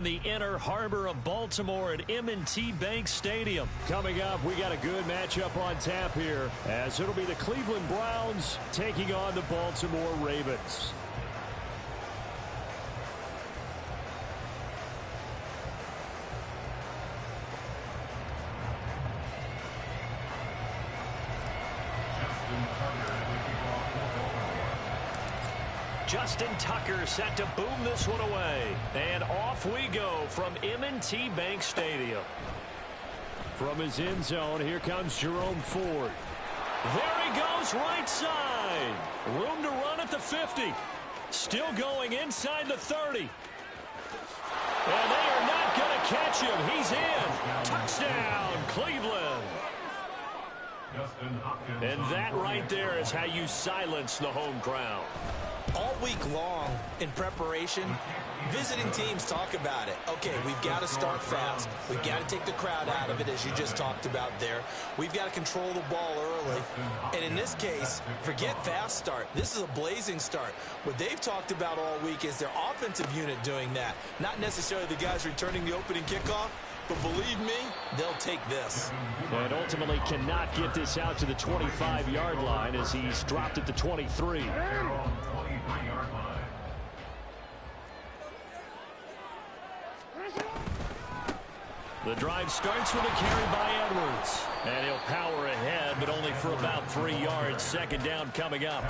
The inner harbor of Baltimore at M&T Bank Stadium. Coming up, we got a good matchup on tap here, as it'll be the Cleveland Browns taking on the Baltimore Ravens. Justin Tucker set to boom this one away. And off we go from M&T Bank Stadium. From his end zone, here comes Jerome Ford. There he goes, right side. Room to run at the 50. Still going inside the 30. And they are not going to catch him. He's in. Touchdown, Cleveland. And that right there is how you silence the home crowd. All week long in preparation, visiting teams talk about it. Okay, we've got to start fast. We've got to take the crowd out of it, as you just talked about there. We've got to control the ball early. And in this case, forget fast start. This is a blazing start. What they've talked about all week is their offensive unit doing that. Not necessarily the guys returning the opening kickoff. But believe me, they'll take this. And ultimately cannot get this out to the 25-yard line as he's dropped at the 23. The drive starts with a carry by Edwards. And he'll power ahead, but only for about 3 yards. Second down coming up.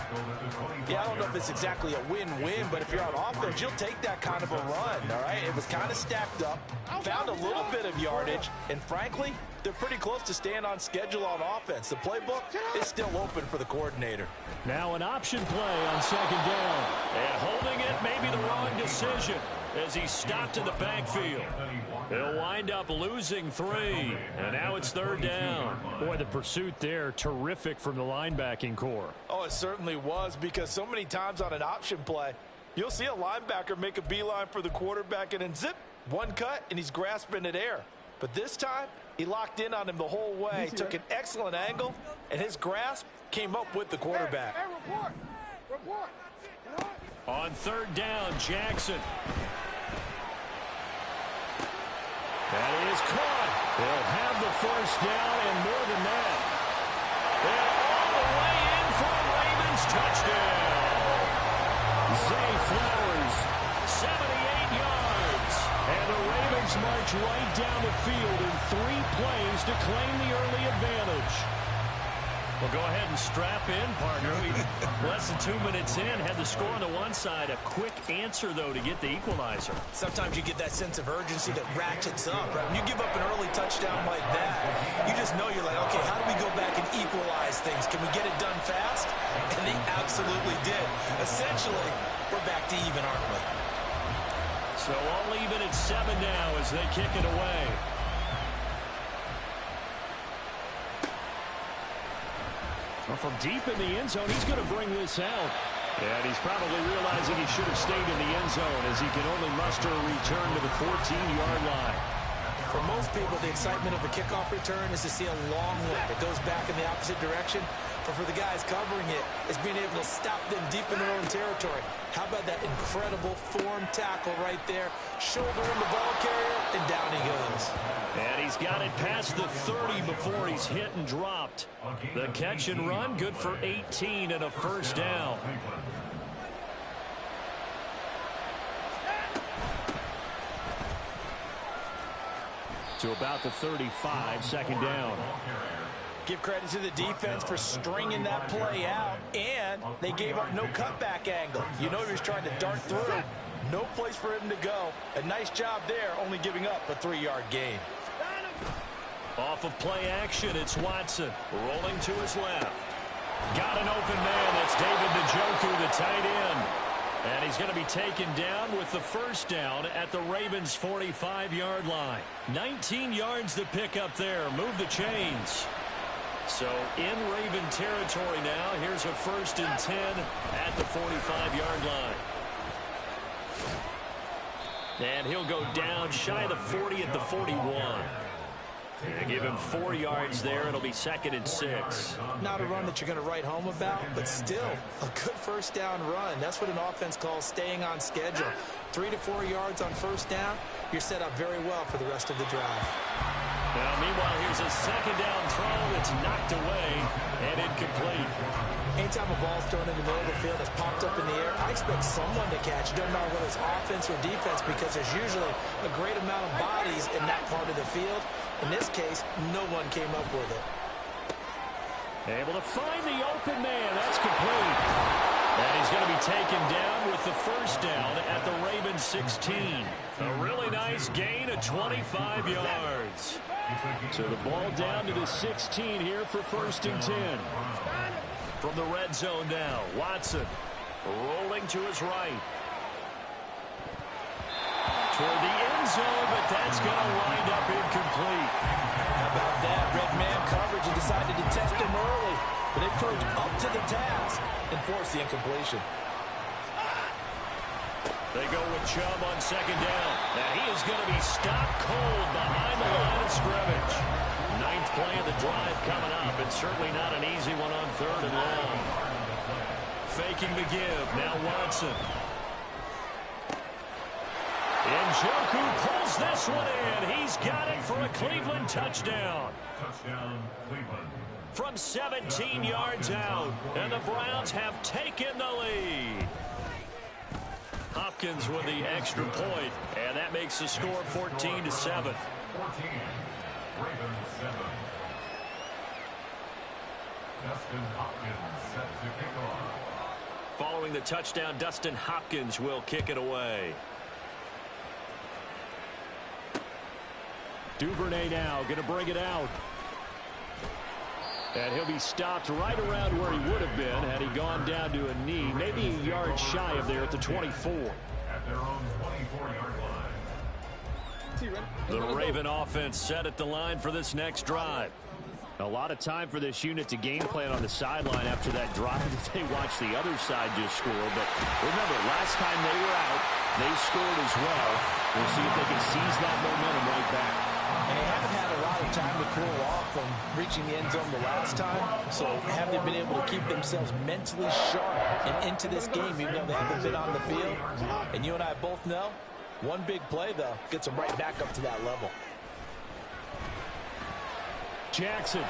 Yeah, I don't know if it's exactly a win-win, but if you're on offense, you'll take that kind of a run, all right? It was kind of stacked up, found a little bit of yardage, and frankly, they're pretty close to staying on schedule on offense. The playbook is still open for the coordinator. Now an option play on second down. And holding it may be the wrong decision as he stopped in the backfield. He'll wind up losing 3. And now it's third down. Boy, the pursuit there, terrific from the linebacking core. Oh, it certainly was, because so many times on an option play, you'll see a linebacker make a beeline for the quarterback and then zip, one cut, and he's grasping at air. But this time, he locked in on him the whole way, took an excellent angle, and his grasp came up with the quarterback. Hey, report. On third down, Jackson. That is caught. They'll have the first down and more than that. And all the way in for a Ravens touchdown. Zay Flowers. 78 yards. And the Ravens march right down the field in 3 plays to claim the early advantage. Well, go ahead and strap in, partner. Less than 2 minutes in, had the score on the one side. A quick answer, though, to get the equalizer. Sometimes you get that sense of urgency that ratchets up. Right? When you give up an early touchdown like that, you just know you're like, okay, how do we go back and equalize things? Can we get it done fast? And they absolutely did. Essentially, we're back to even, aren't we? So all even at 7 now as they kick it away. Well, from deep in the end zone, he's going to bring this out. And he's probably realizing he should have stayed in the end zone as he can only muster a return to the 14-yard line. For most people, the excitement of the kickoff return is to see a long one that goes back in the opposite direction. But for the guys covering it, it's being able to stop them deep in their own territory. How about that incredible form tackle right there? Shoulder in the ball carrier, and down he goes. And he's got it past the 30 before he's hit and dropped. The catch and run, good for 18 and a first down. To about the 35, second down. Give credit to the defense for stringing that play out, and they gave up no cutback angle. You know he was trying to dart through. No place for him to go. A nice job there, only giving up a 3-yard gain. Off of play action, it's Watson rolling to his left. Got an open man. That's David Njoku, the tight end. And he's going to be taken down with the first down at the Ravens' 45-yard line. 19 yards to pick up there. Move the chains. So in Raven territory now. Here's a 1st and 10 at the 45-yard line. And he'll go down shy of the 40 at the 41. They give him 4 yards there. It'll be 2nd and 6. Not a run that you're going to write home about, but still a good first down run. That's what an offense calls staying on schedule. 3 to 4 yards on first down, you're set up very well for the rest of the drive. Now, meanwhile, here's a 2nd down throw that's knocked away and incomplete. Anytime a ball's thrown in the middle of the field that's popped up in the air, I expect someone to catch. It doesn't matter whether it's offense or defense, because there's usually a great amount of bodies in that part of the field. In this case, no one came up with it. Able to find the open man. That's complete. And he's going to be taken down with the first down at the Ravens 16. A really nice gain of 25 yards. So the ball down to the 16 here for 1st and 10. From the red zone now, Watson rolling to his right. Toward the end zone, but that's going to wind up incomplete. How about that? Red man coverage and decided to test him early. But they proved up to the task and forced the incompletion. They go with Chubb on 2nd down. And he is going to be stopped cold behind the line of scrimmage. 9th play of the drive coming up. It's certainly not an easy one on 3rd and long. Faking the give. Now Watson. Njoku pulls this one in. He's got it for a Cleveland touchdown. Touchdown, Cleveland. From 17 yards out. And the Browns have taken the lead. Hopkins with the extra point, and that makes the score 14-7. 14. Ravens 7. Dustin Hopkins set to kick off. Following the touchdown, Dustin Hopkins will kick it away. Duvernay now going to bring it out. And he'll be stopped right around where he would have been had he gone down to a knee, maybe a yard shy of there at the 24. At their own 24-yard line. The Raven offense set at the line for this next drive. A lot of time for this unit to game plan on the sideline after that drive that they watched the other side just score. But remember, last time they were out, they scored as well. We'll see if they can seize that momentum right back. And they haven't had a lot of time to cool off from reaching the end zone the last time. So have they been able to keep themselves mentally sharp and into this game, even though they haven't been on the field? And you and I both know, one big play, though, gets them right back up to that level. Jackson.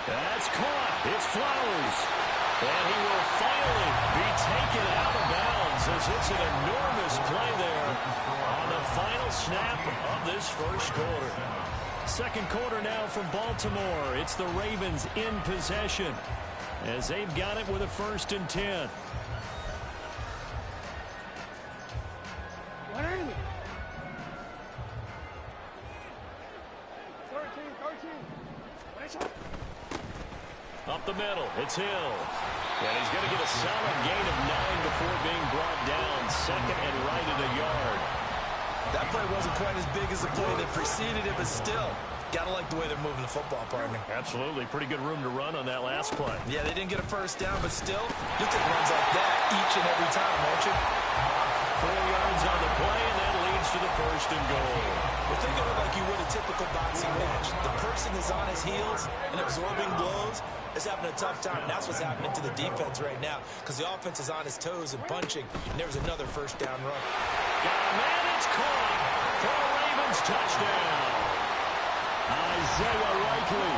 That's caught. It's Flowers. And he will finally be taken out of bounds as it's an enormous play there on the final snap of this first quarter. 2nd quarter now from Baltimore. It's the Ravens in possession as they've got it with a 1st and 10. Up the middle, it's Hill. And he's going to get a solid gain of 9 before being brought down. 2nd and right at a yard. That play wasn't quite as big as the play that preceded it, but still, gotta like the way they're moving the football, partner. Absolutely. Pretty good room to run on that last play. Yeah, they didn't get a first down, but still, you take runs like that each and every time, won't you? 4 yards on the play, and that leads to the 1st and goal. Well, think of it like you would a typical boxing match. The person is on his heels and absorbing blows is having a tough time. And that's what's happening to the defense right now, because the offense is on his toes and punching, and there's another 1st down run. Got a man, it's caught for a Ravens touchdown. Isaiah Likely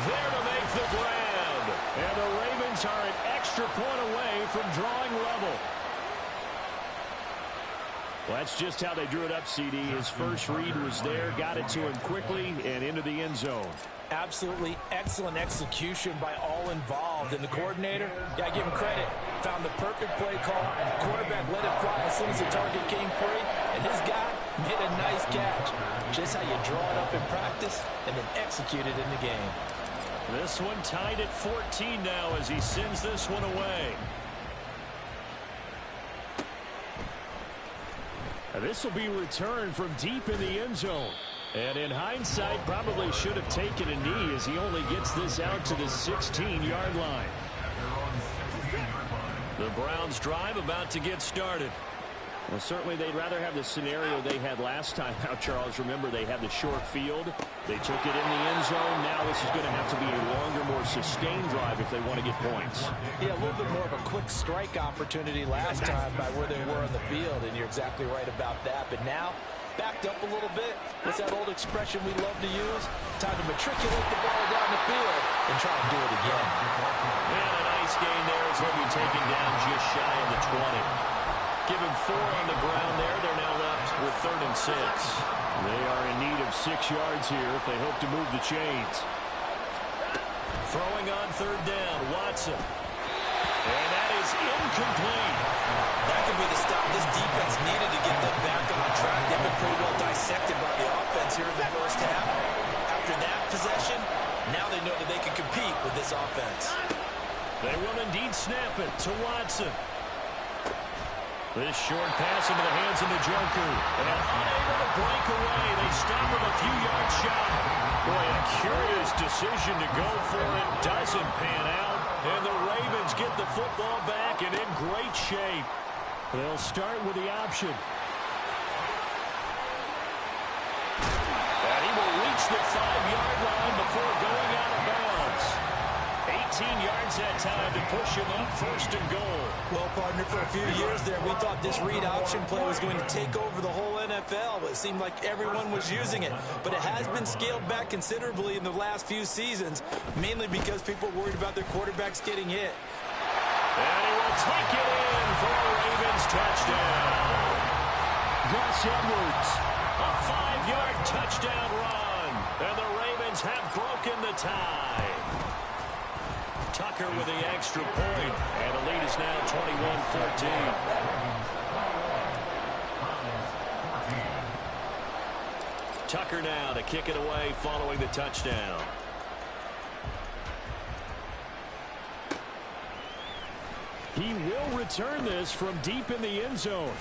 there to make the grab. And the Ravens are an extra point away from drawing level. Well, that's just how they drew it up, CD. His first read was there, got it to him quickly, and into the end zone. Absolutely excellent execution by all involved. And the coordinator, yeah, I give him credit, found the perfect play call. Quarterback let it fly as soon as the target came free, and his guy made a nice catch. Just how you draw it up in practice and then execute it in the game. This one tied at 14 now as he sends this one away. This will be returned from deep in the end zone. And in hindsight, probably should have taken a knee as he only gets this out to the 16-yard line. The Browns drive about to get started. Well, certainly they'd rather have the scenario they had last time out, Charles. Remember, they had the short field. They took it in the end zone. Now this is going to have to be a longer, more sustained drive if they want to get points. Yeah, a little bit more of a quick strike opportunity last time by where they were on the field, and you're exactly right about that. But now, backed up a little bit. What's that old expression we love to use? Time to matriculate the ball down the field and try and do it again. And a nice gain there as he'll be taken down just shy of the 20. Give him 4 on the ground there. They're now left with 3rd and 6. They are in need of 6 yards here if they hope to move the chains. Throwing on 3rd down, Watson. And that is incomplete. That could be the stop this defense needed to get them back on track. They've been pretty well dissected by the offense here in the first half. After that possession, now they know that they can compete with this offense. They will indeed snap it to Watson. This short pass into the hands of Njoku. And unable to break away. They stop him a few yards shy. Boy, a curious decision to go for it. Doesn't pan out. And the Ravens get the football back and in great shape. They'll start with the option. And he will reach the 5-yard line before going out of bounds. 18 yards that time to push him up 1st and goal. Well, partner, for a few years there, we thought this read option play was going to take over the whole NFL. It seemed like everyone was using it. But it has been scaled back considerably in the last few seasons, mainly because people are worried about their quarterbacks getting hit. And he will take it in for a Ravens touchdown. Gus Edwards, a 5-yard touchdown run. And the Ravens have broken the tie. Tucker with the extra point, and the lead is now 21-14. Tucker now to kick it away following the touchdown. He will return this from deep in the end zone.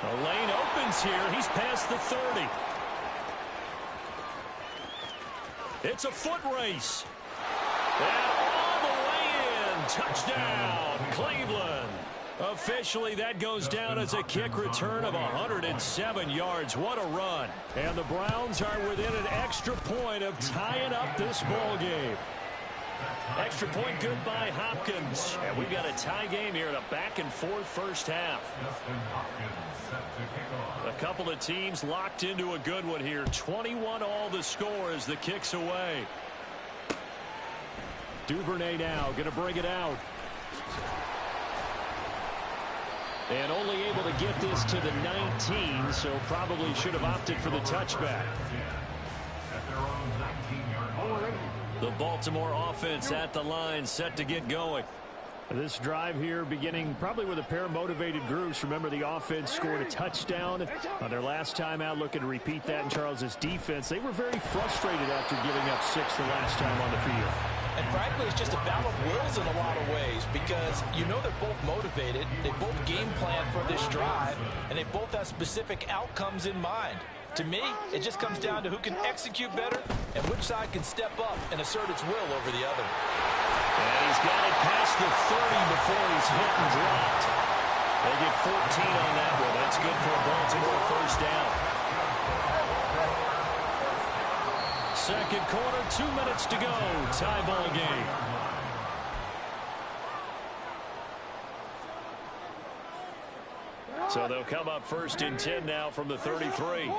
The lane opens here. He's past the 30. It's a foot race. And all the way in. Touchdown, Cleveland. Officially, that goes down as a kick return of 107 yards. What a run. And the Browns are within an extra point of tying up this ball game. Extra point good by Hopkins. And we've got a tie game here in a back-and-forth first half. A couple of teams locked into a good one here. 21 all the score as the kick's away. Duvernay now going to bring it out. And only able to get this to the 19, so probably should have opted for the touchback. The Baltimore offense at the line, set to get going. This drive here beginning probably with a pair of motivated groups. Remember, the offense scored a touchdown on their last time out. Looking to repeat that in Charles's defense. They were very frustrated after giving up 6 the last time on the field. And frankly, it's just a battle of wills in a lot of ways because you know they're both motivated. They both game plan for this drive, and they both have specific outcomes in mind. To me, it just comes down to who can execute better and which side can step up and assert its will over the other. And he's got it past the 30 before he's hit and dropped. They get 14 on that one. That's good for a Baltimore first down. Second quarter, 2 minutes to go. Tie ball game. So they'll come up 1st and 10 now from the 33.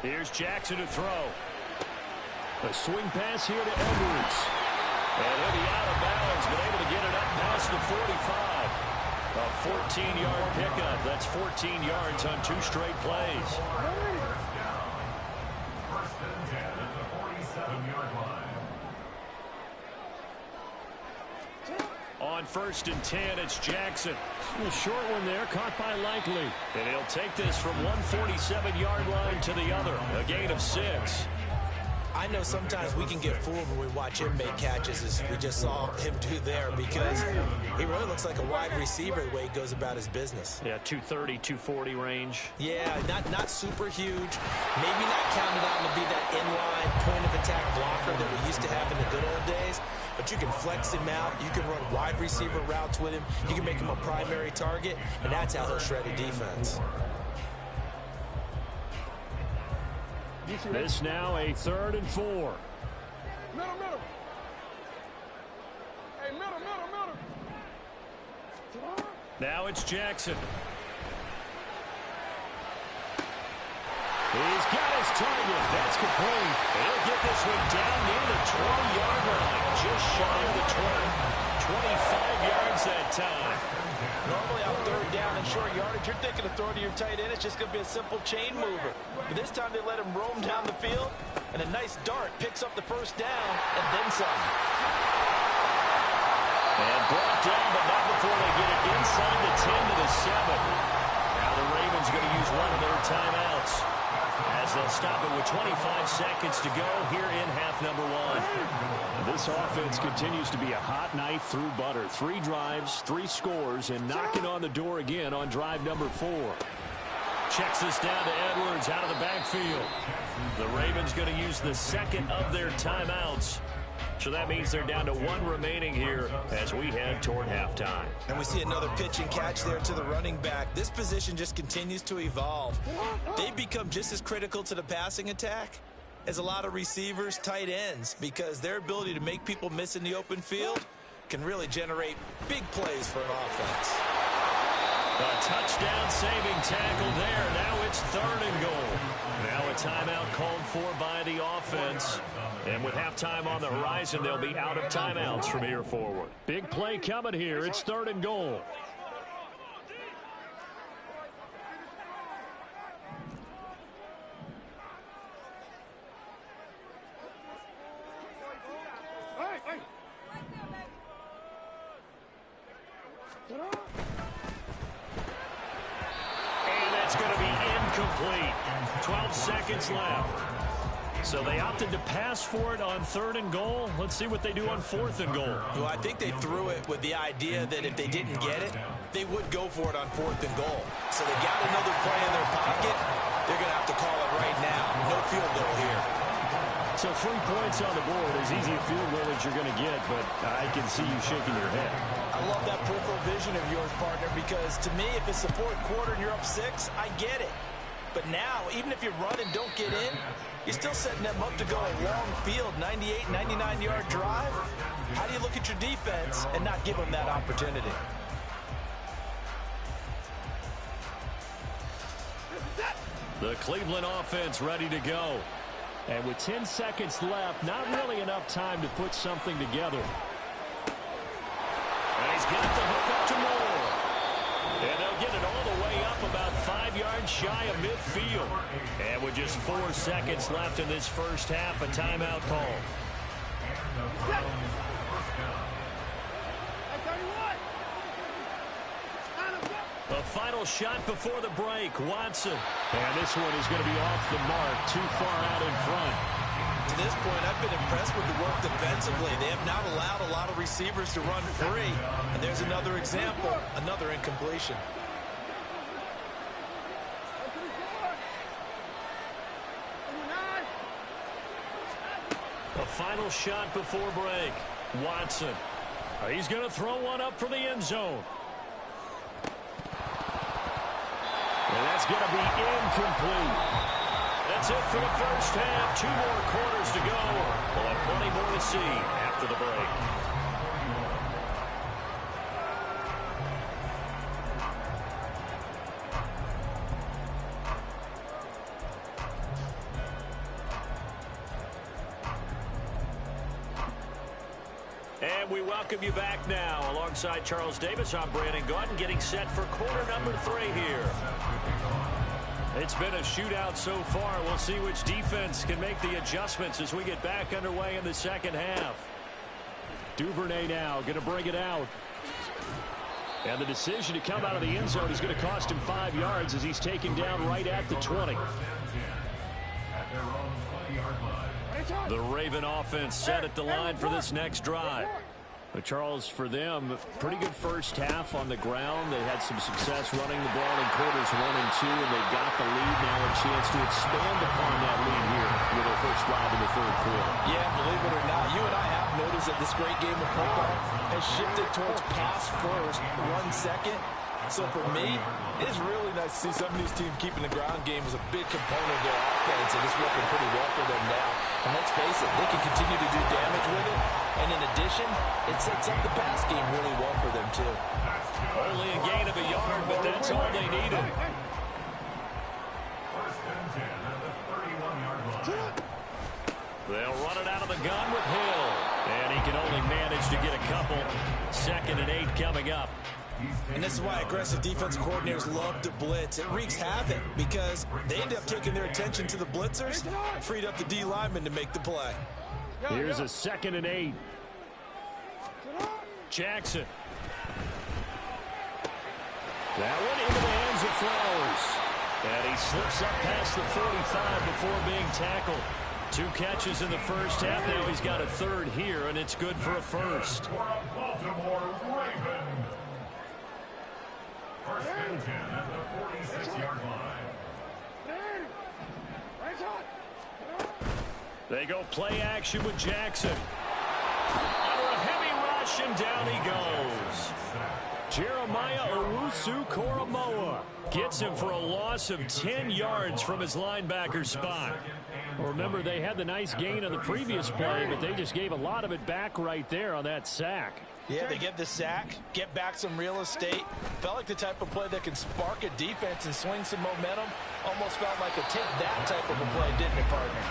Here's Jackson to throw. A swing pass here to Edwards. And he'll be out of bounds, but able to get it up past the 45. A 14-yard pickup. That's 14 yards on 2 straight plays. First and 10 at the 47-yard line. On 1st and 10, it's Jackson. A short one there, caught by Likely. And he'll take this from one 47-yard line to the other. A gain of 6. I know sometimes we can get fooled when we watch him make catches, as we just saw him do there, because he really looks like a wide receiver the way he goes about his business. Yeah, 230, 240 range. Yeah, not super huge. Maybe not counted on to be that inline point-of-attack blocker that we used to have in the good old days, but you can flex him out. You can run wide receiver routes with him. You can make him a primary target, and that's how he'll shred a defense. This now a 3rd and 4. Middle. Hey, middle. Now it's Jackson. He's got his target. That's complete. He'll get this one down near the 20-yard line. Just shy of the 20. 25 yards that time. Normally on 3rd down and short yardage, you're thinking of throwing to your tight end. It's just going to be a simple chain mover. But this time they let him roam down the field, and a nice dart picks up the 1st down and then some. And brought down, but not before they get it inside the 10 to the 7. Now the Ravens going to use one of their timeouts, as they'll stop it with 25 seconds to go here in half number 1. This offense continues to be a hot knife through butter. 3 drives, 3 scores, and knocking on the door again on drive number 4. Checks this down to Edwards out of the backfield. The Ravens going to use the 2nd of their timeouts. So that means they're down to 1 remaining here as we head toward halftime. And we see another pitch and catch there to the running back. This position just continues to evolve. They've become just as critical to the passing attack as a lot of receivers, tight ends, because their ability to make people miss in the open field can really generate big plays for an offense. A touchdown saving tackle there. Now it's 3rd and goal. Now a timeout called for by the offense. And with halftime on the horizon, they'll be out of timeouts from here forward. Big play coming here. It's 3rd and goal. And that's going to be incomplete. 12 seconds left. So they opted to pass for it on 3rd and goal. Let's see what they do on 4th and goal. Well, I think they threw it with the idea that if they didn't get it, they would go for it on 4th and goal. So they got another play in their pocket. They're going to have to call it right now. No field goal here. So 3 points on the board, as easy a field goal as you're going to get, but I can see you shaking your head. I love that peripheral vision of yours, partner, because to me, if it's the 4th quarter and you're up 6, I get it. But now, even if you run and don't get in, you're still setting them up to go a long field, 98, 99-yard drive. How do you look at your defense and not give them that opportunity? The Cleveland offense ready to go. And with 10 seconds left, not really enough time to put something together. And he's got the hook up to Moore. And they'll get it all the way up about 5 yards shy of midfield. And with just 4 seconds left in this first half, a timeout call. A final shot before the break. Watson. And this one is going to be off the mark, too far out in front. To this point, I've been impressed with the work defensively. They have not allowed a lot of receivers to run free. And there's another example, another incompletion. A final shot before break. Watson. He's going to throw one up for the end zone. And that's going to be incomplete. That's it for the first half. 2 more quarters to go. We'll have plenty more to see after the break. And we welcome you back now. Alongside Charles Davis, I'm Brandon Gaudin, getting set for quarter number 3 here. It's been a shootout so far. We'll see which defense can make the adjustments as we get back underway in the second half. Duvernay now going to bring it out. And the decision to come out of the end zone is going to cost him 5 yards as he's taken down right at the 20. At their own 20-yard line. The Raven offense set at the line for this next drive. But Charles, for them, pretty good first half on the ground. They had some success running the ball in quarters 1 and 2, and they got the lead. Now a chance to expand upon that lead here with their first drive in the third quarter. Yeah, believe it or not, you and I have noticed that this great game of football has shifted towards pass first, run second. So for me, it's really nice to see some of these teams keeping the ground game as a big component of their offense, and it's working pretty well for them now. And let's face it, they can continue to do damage with it. And in addition, it sets up the pass game really well for them, too. Only a gain of a yard, but that's all they needed. First and 10 at the 31-yard line. They'll run it out of the gun with Hill. And he can only manage to get a couple. 2nd and 8 coming up. And this is why aggressive defensive coordinators love to blitz. It wreaks havoc because they end up taking their attention to the blitzers, freed up the D lineman to make the play. Here's a 2nd and 8. Jackson. That one into the hands of Flowers. And he slips up past the 45 before being tackled. 2 catches in the first half. Now he's got a third here, and it's good for a first. For a Baltimore Raven. First and 10 at the 46-yard line. They go play action with Jackson. Under a heavy rush, and down he goes. Jeremiah Owusu-Koramoah gets him for a loss of 10 yards from his linebacker spot. Well, remember, they had the nice gain on the previous play, but they just gave a lot of it back right there on that sack. Yeah, they get the sack, get back some real estate. Felt like the type of play that can spark a defense and swing some momentum. Almost felt like a take that type of a play, didn't it, partner?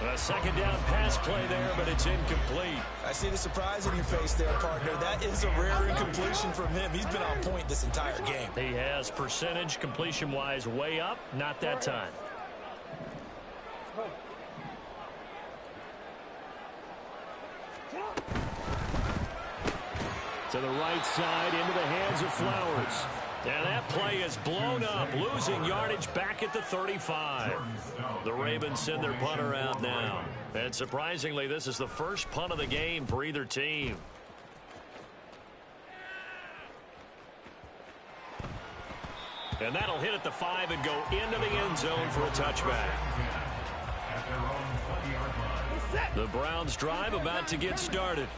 A 2nd down pass play there, but it's incomplete. I see the surprise in your face there, partner. That is a rare incompletion from him. He's been on point this entire game. He has percentage completion-wise way up, not that time. To the right side, into the hands of Flowers. And that play is blown up, losing yardage back at the 35. The Ravens send their punter out now. And surprisingly, this is the first punt of the game for either team. And that'll hit at the 5 and go into the end zone for a touchback. The Browns drive about to get started.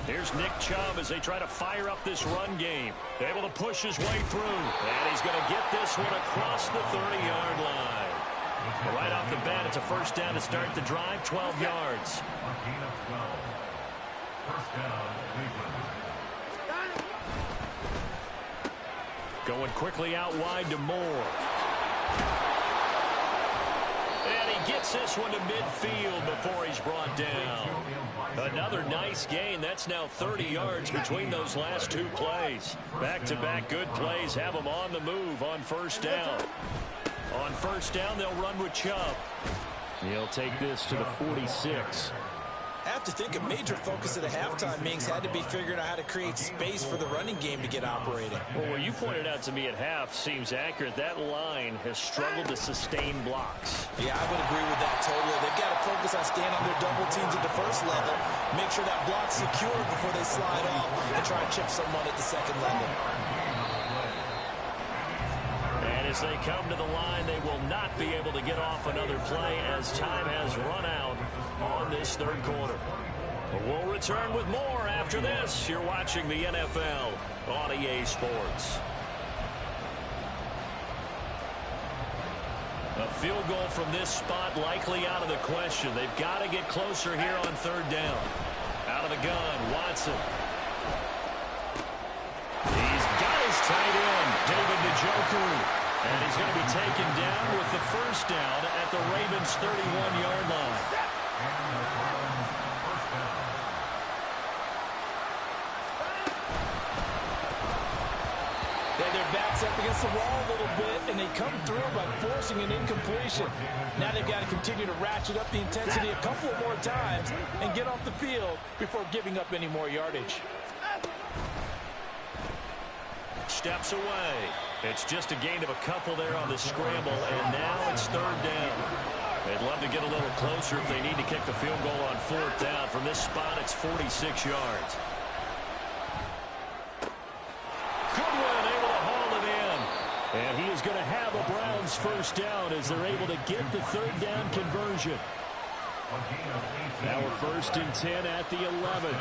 Here's Nick Chubb as they try to fire up this run game. Able to push his way through. And he's going to get this one across the 30-yard line. Right off the bat, it's a first down to start the drive, 12 yards. A gain of 12. First down, Cleveland. Going quickly out wide to Moore. And he gets this one to midfield before he's brought down. Another nice gain. That's now 30 yards between those last 2 plays. Back-to-back good plays have them on the move on first down. On first down, they'll run with Chubb. He'll take this to the 46. I have to think a major focus at the halftime meetings had to be figuring out how to create space for the running game to get operating. Well, what you pointed out to me at half seems accurate. That line has struggled to sustain blocks. Yeah, I would agree with that totally. They've got to focus on staying on their double teams at the first level, make sure that block's secure before they slide off, and try and chip someone at the second level. And as they come to the line, they will not be able to get off another play as time has run out on this third quarter. We'll return with more after this. You're watching the NFL on EA Sports. A field goal from this spot likely out of the question. They've got to get closer here on third down. Out of the gun, Watson. He's got his tight end, David Njoku. And he's going to be taken down with the first down at the Ravens' 31-yard line. Their backs up against the wall a little bit, and they come through by forcing an incompletion. Now they've got to continue to ratchet up the intensity a couple of more times and get off the field before giving up any more yardage. steps away. It's just a gain of a couple there on the scramble, and now it's third down. They'd love to get a little closer if they need to kick the field goal on fourth down. From this spot, it's 46 yards. Goodwin able to haul it in. And he is going to have a Browns first down as they're able to get the third down conversion. Now we're first and 10 at the 11.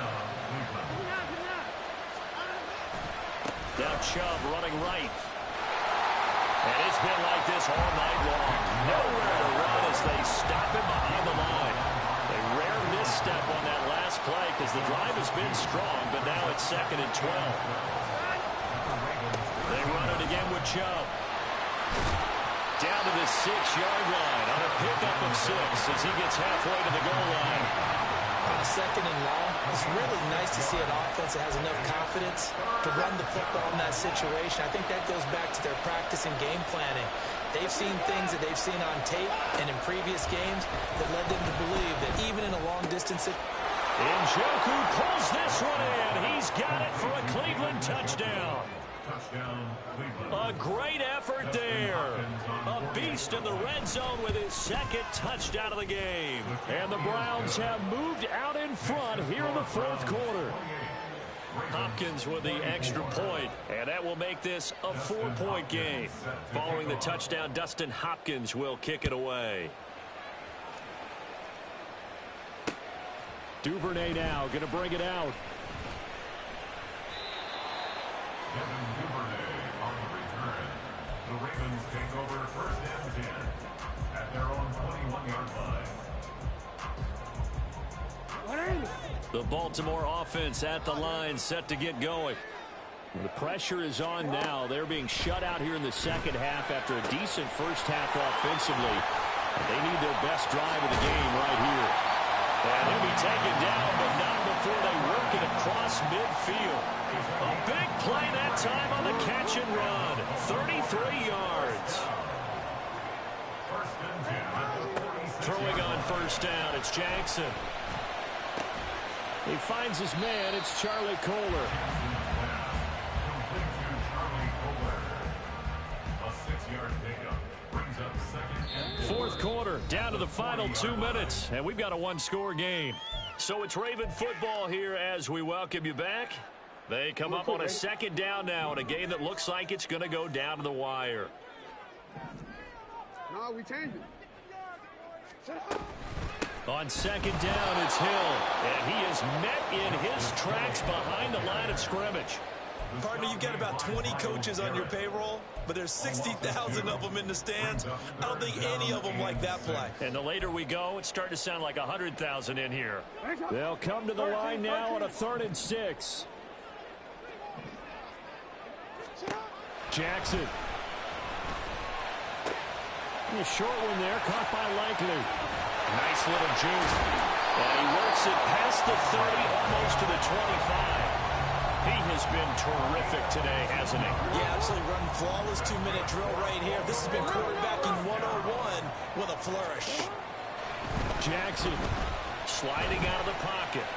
Now Chubb running right. And it's been like this all night long. Nowhere to run as they stop him behind the line. A rare misstep on that last play because the drive has been strong, but now it's second and 12. They run it again with Chubb. Down to the 6-yard line on a pickup of 6 as he gets halfway to the goal line. On a second and long, it's really nice to see an offense that has enough confidence to run the football in that situation. I think that goes back to their practice and game planning. They've seen things that they've seen on tape and in previous games that led them to believe that even in a long-distance situation. Njoku pulls this one in. He's got it for a Cleveland touchdown. A great effort there. A beast in the red zone with his second touchdown of the game. And the Browns have moved out in front here in the fourth quarter. Hopkins with the extra point, and that will make this a 4-point game. Following the touchdown, Dustin Hopkins will kick it away. Duvernay now going to bring it out. Kevin Duvernay on the return. The Ravens take over first and 10 at their own 21-yard line. The Baltimore offense at the line, set to get going. The pressure is on now. They're being shut out here in the second half after a decent first half offensively. They need their best drive of the game right here. And he'll be taken down, but not before they work it across midfield. A big play that time on the catch and run. 33 yards. Throwing on first down, it's Jackson. He finds his man. It's Charlie Kohler. Fourth quarter, down to the final 2 minutes, and we've got a one-score game. So it's Raven football here as we welcome you back. They come up on a second down now in a game that looks like it's going to go down to the wire. No, we changed it. On second down, it's Hill, and he is met in his tracks behind the line of scrimmage. Partner, you've got about 20 coaches on your payroll, but there's 60,000 of them in the stands. I don't think any of them like that play. And the later we go, it's starting to sound like 100,000 in here. They'll come to the line now on a 3rd and 6. Jackson. A short one there, caught by Likely. Nice little juke. And he works it past the 30, almost to the 25. He has been terrific today, hasn't he? Yeah, absolutely running flawless 2-minute drill right here. This has been quarterbacking 101 with a flourish. Jackson Sliding out of the pocket.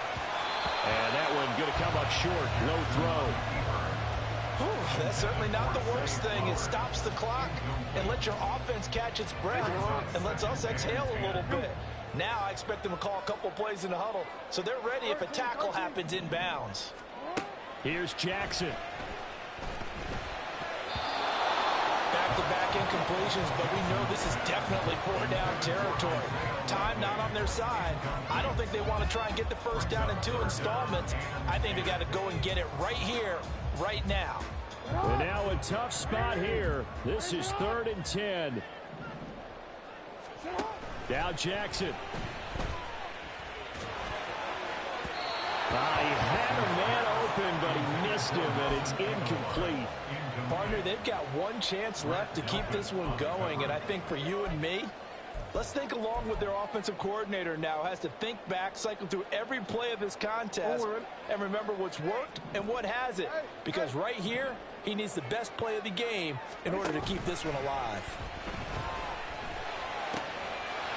and that one going to come up short. Low throw. Whew, that's certainly not the worst thing. It stops the clock and lets your offense catch its breath and lets us exhale a little bit. Now I expect them to call a couple plays in the huddle so they're ready if a tackle happens inbounds. Here's Jackson. Back-to-back incompletions, but we know this is definitely 4-down territory. Time not on their side. I don't think they want to try and get the first down in 2 installments. I think they got to go and get it right here, right now. And now a tough spot here. This is 3rd and 10. Now Jackson. He had a man open, but he missed him, and it's incomplete. Partner, they've got one chance left to keep this one going, and I think for you and me, let's think along with their offensive coordinator now. Has to think back, cycle through every play of this contest, and remember what's worked and what hasn't. Because right here, he needs the best play of the game in order to keep this one alive.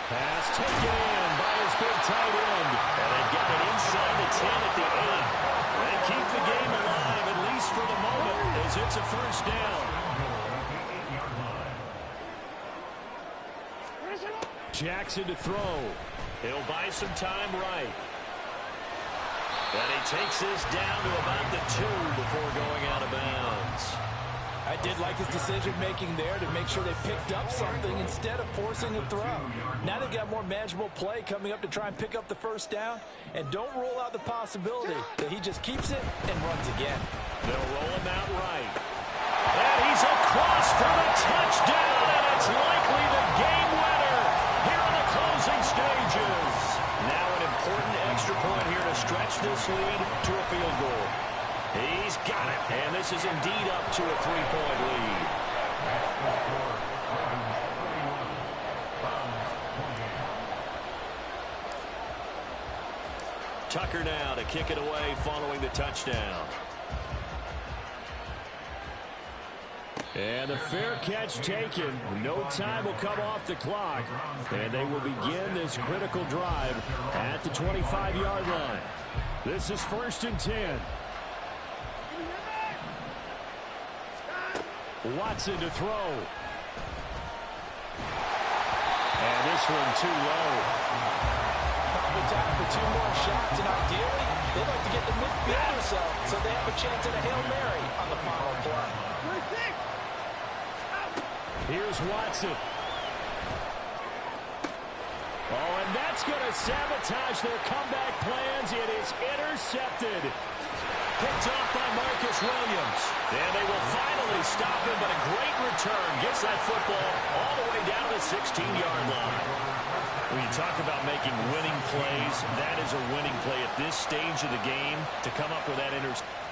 Pass taken in by his big tight end. And they've got it inside the 10 at the 8. They keep the game alive, at least for the moment, as as it's a first down. Jackson to throw. He'll buy some time right. And he takes this down to about the 2 before going out of bounds. I did like his decision-making there to make sure they picked up something instead of forcing a throw. Now they've got more manageable play coming up to try and pick up the first down. And don't rule out the possibility that he just keeps it and runs again. They'll roll him out right. And he's across for the touchdown, and it's likely the game winner here in the closing stages. Now an important extra point here to stretch this lead to a field goal. He's got it, and this is indeed up to a 3-point lead. Tucker now to kick it away following the touchdown. And a fair catch taken. No time will come off the clock. And they will begin this critical drive at the 25-yard line. This is 1st and 10. Watson to throw. And this one too low. Probably time for 2 more shots, and ideally, they'd like to get the midfield or so they have a chance at a Hail Mary on the final play. Here's Watson. Oh, and that's going to sabotage their comeback plans. It is intercepted. Picked off by Marcus Williams. And they will finally stop him, but a great return. Gets that football all the way down to the 16-yard line. When you talk about making winning plays, that is a winning play at this stage of the game to come up with that interception.